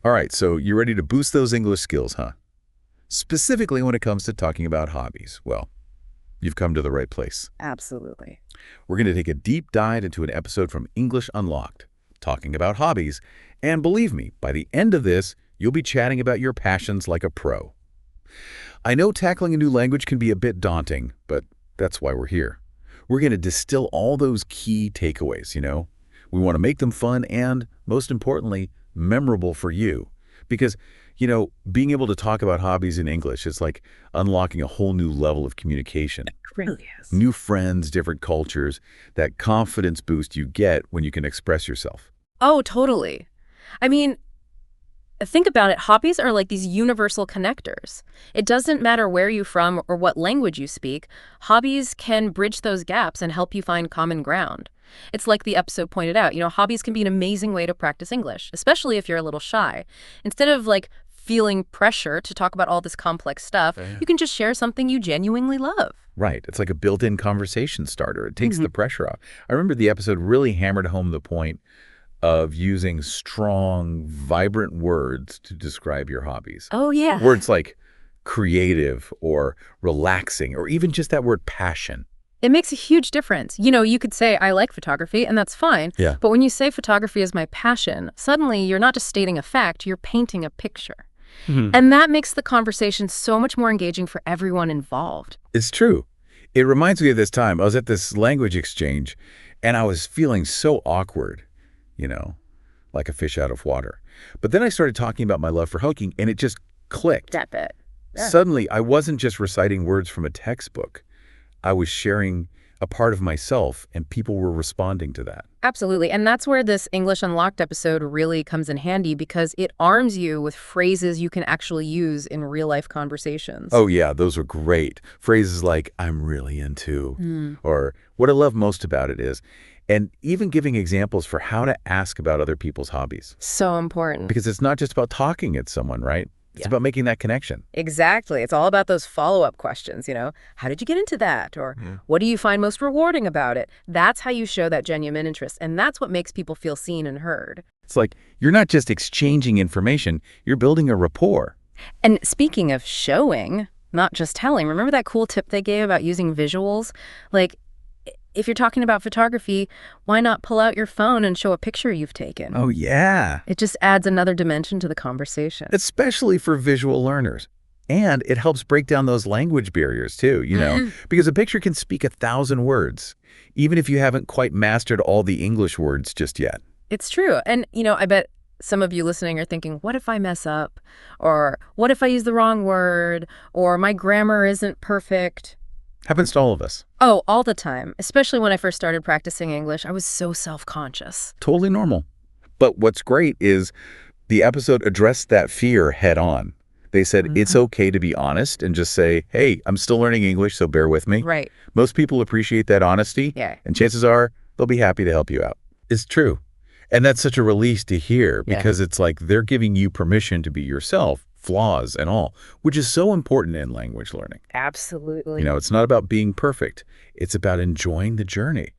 All right, so you're ready to boost those English skills, huh? Specifically when it comes to talking about hobbies. Well, you've come to the right place. Absolutely. We're going to take a deep dive into an episode from English Unlocked, talking about hobbies. And believe me, by the end of this, you'll be chatting about your passions like a pro. I know tackling a new language can be a bit daunting, but that's why we're here. We're going to distill all those key takeaways. We want to make them fun and, most importantly, memorable for you. Because, being able to talk about hobbies in English is like unlocking a whole new level of communication. It really is. New friends, different cultures, that confidence boost you get when you can express yourself. Oh, totally. I mean, think about it. Hobbies are like these universal connectors. It doesn't matter where you're from or what language you speak. Hobbies can bridge those gaps and help you find common ground. It's like the episode pointed out, hobbies can be an amazing way to practice English, especially if you're a little shy. Instead of feeling pressure to talk about all this complex stuff, you can just share something you genuinely love. Right. It's like a built-in conversation starter. It takes the pressure off. I remember the episode really hammered home the point of using strong, vibrant words to describe your hobbies. Oh, yeah. Words like creative or relaxing or even just that word passion. It makes a huge difference. You could say, I like photography, and that's fine. Yeah. But when you say photography is my passion, suddenly you're not just stating a fact, you're painting a picture. And that makes the conversation so much more engaging for everyone involved. It's true. It reminds me of this time. I was at this language exchange, and I was feeling so awkward, like a fish out of water. But then I started talking about my love for hiking, and it just clicked. That bit. Yeah. Suddenly, I wasn't just reciting words from a textbook. I was sharing a part of myself, and people were responding to that. Absolutely. And that's where this English Unlocked episode really comes in handy, because it arms you with phrases you can actually use in real-life conversations. Oh, yeah, those were great. Phrases like, I'm really into, or what I love most about it is, and even giving examples for how to ask about other people's hobbies. So important. Because it's not just about talking at someone, right? It's about making that connection. Exactly. It's all about those follow-up questions, how did you get into that? Or what do you find most rewarding about it? That's how you show that genuine interest. And that's what makes people feel seen and heard. It's like you're not just exchanging information, you're building a rapport. And speaking of showing, not just telling, remember that cool tip they gave about using visuals? If you're talking about photography, why not pull out your phone and show a picture you've taken? Oh, yeah. It just adds another dimension to the conversation. Especially for visual learners. And it helps break down those language barriers, too, because a picture can speak 1,000 words, even if you haven't quite mastered all the English words just yet. It's true. And, I bet some of you listening are thinking, what if I mess up? Or what if I use the wrong word? Or my grammar isn't perfect? Happens to all of us. Oh, all the time. Especially when I first started practicing English, I was so self-conscious. Totally normal. But what's great is the episode addressed that fear head on. They said it's okay to be honest and just say, hey, I'm still learning English, so bear with me. Right. Most people appreciate that honesty. Yeah. And chances are they'll be happy to help you out. It's true. And that's such a release to hear because it's like they're giving you permission to be yourself, flaws and all, which is so important in language learning. Absolutely. It's not about being perfect. It's about enjoying the journey.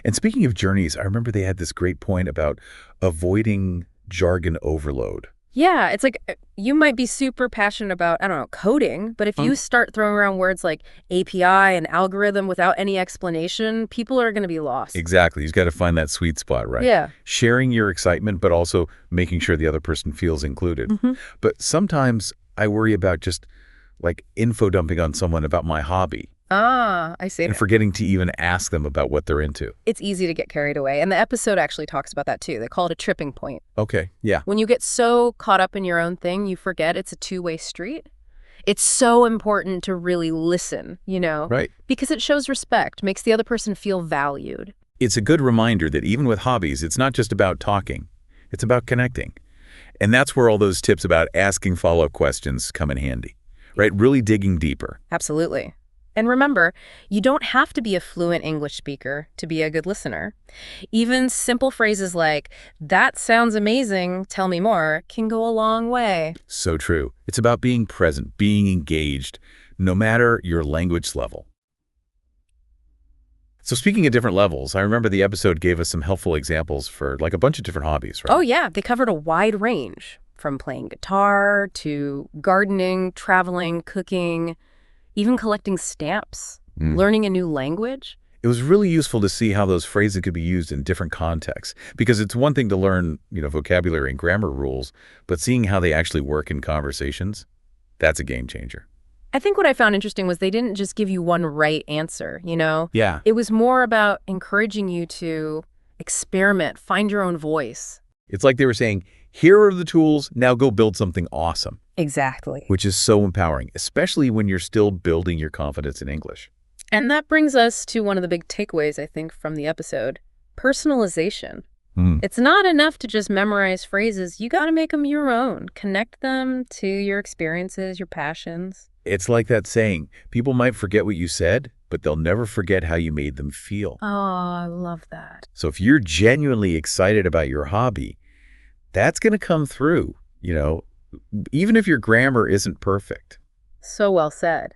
And speaking of journeys, I remember they had this great point about avoiding jargon overload. Yeah, it's like you might be super passionate about, coding, but if you start throwing around words like API and algorithm without any explanation, people are going to be lost. Exactly. You've got to find that sweet spot, right? Yeah. Sharing your excitement, but also making sure the other person feels included. But sometimes I worry about just info dumping on someone about my hobby. Ah, I see. And forgetting to even ask them about what they're into. It's easy to get carried away. And the episode actually talks about that too. They call it a tripping point. Okay, yeah. When you get so caught up in your own thing, you forget it's a two-way street. It's so important to really listen, Right. Because it shows respect, makes the other person feel valued. It's a good reminder that even with hobbies, it's not just about talking. It's about connecting. And that's where all those tips about asking follow-up questions come in handy, right? Really digging deeper. Absolutely. And remember, you don't have to be a fluent English speaker to be a good listener. Even simple phrases like, that sounds amazing, tell me more, can go a long way. So true. It's about being present, being engaged, no matter your language level. So speaking of different levels, I remember the episode gave us some helpful examples for a bunch of different hobbies, right? Oh yeah, they covered a wide range. from playing guitar to gardening, traveling, cooking, even collecting stamps, learning a new language. It was really useful to see how those phrases could be used in different contexts, because it's one thing to learn, vocabulary and grammar rules, but seeing how they actually work in conversations, that's a game changer. I think what I found interesting was they didn't just give you one right answer. Yeah. It was more about encouraging you to experiment, find your own voice. It's like they were saying, here are the tools, now go build something awesome, Exactly. which is so empowering, especially when you're still building your confidence in English. And that brings us to one of the big takeaways, I think, from the episode. Personalization. It's not enough to just memorize phrases. You got to make them your own. Connect them to your experiences, your passions. It's like that saying, people might forget what you said, but they'll never forget how you made them feel. Oh, I love that. So if you're genuinely excited about your hobby, that's going to come through, even if your grammar isn't perfect. So well said.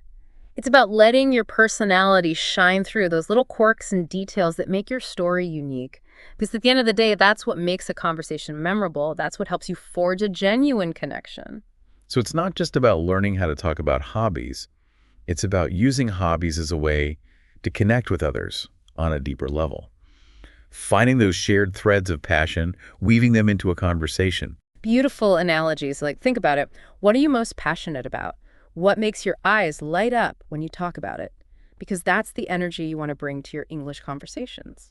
It's about letting your personality shine through those little quirks and details that make your story unique. Because at the end of the day, that's what makes a conversation memorable. That's what helps you forge a genuine connection. So it's not just about learning how to talk about hobbies. It's about using hobbies as a way to connect with others on a deeper level. Finding those shared threads of passion, weaving them into a conversation. Beautiful analogies. Like, think about it. What are you most passionate about? What makes your eyes light up when you talk about it? Because that's the energy you want to bring to your English conversations.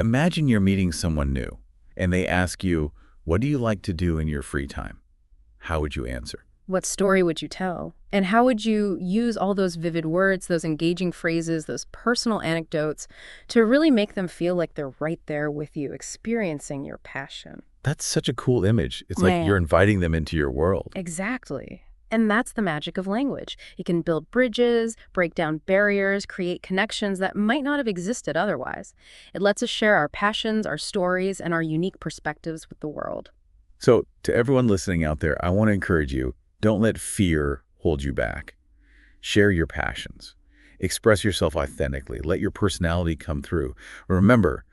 Imagine you're meeting someone new, and they ask you, what do you like to do in your free time? How would you answer? What story would you tell? And how would you use all those vivid words, those engaging phrases, those personal anecdotes to really make them feel like they're right there with you, experiencing your passion? That's such a cool image. It's like Man. you're inviting them into your world. Exactly. And that's the magic of language. It can build bridges, break down barriers, create connections that might not have existed otherwise. It lets us share our passions, our stories, and our unique perspectives with the world. So to everyone listening out there, I want to encourage you, don't let fear hold you back. Share your passions. Express yourself authentically. Let your personality come through. Remember,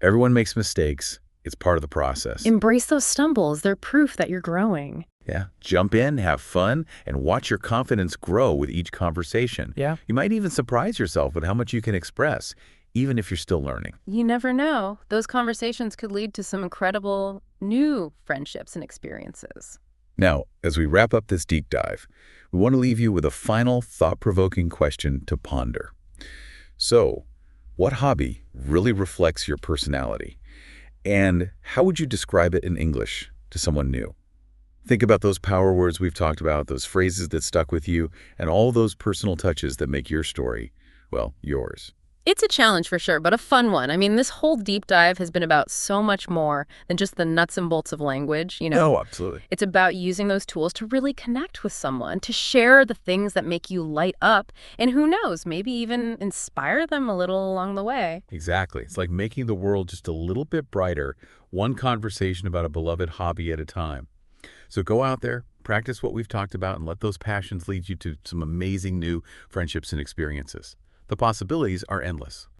everyone makes mistakes. It's part of the process. Embrace those stumbles. They're proof that you're growing. Yeah. Jump in, have fun, and watch your confidence grow with each conversation. Yeah. You might even surprise yourself with how much you can express, even if you're still learning. You never know. Those conversations could lead to some incredible new friendships and experiences. Now, as we wrap up this deep dive, we want to leave you with a final thought-provoking question to ponder. So, what hobby really reflects your personality? And how would you describe it in English to someone new? Think about those power words we've talked about, those phrases that stuck with you, and all those personal touches that make your story, well, yours. It's a challenge for sure, but a fun one. I mean, this whole deep dive has been about so much more than just the nuts and bolts of language, Oh, absolutely. It's about using those tools to really connect with someone, to share the things that make you light up, and who knows, maybe even inspire them a little along the way. Exactly. It's like making the world just a little bit brighter, one conversation about a beloved hobby at a time. So go out there, practice what we've talked about, and let those passions lead you to some amazing new friendships and experiences. The possibilities are endless.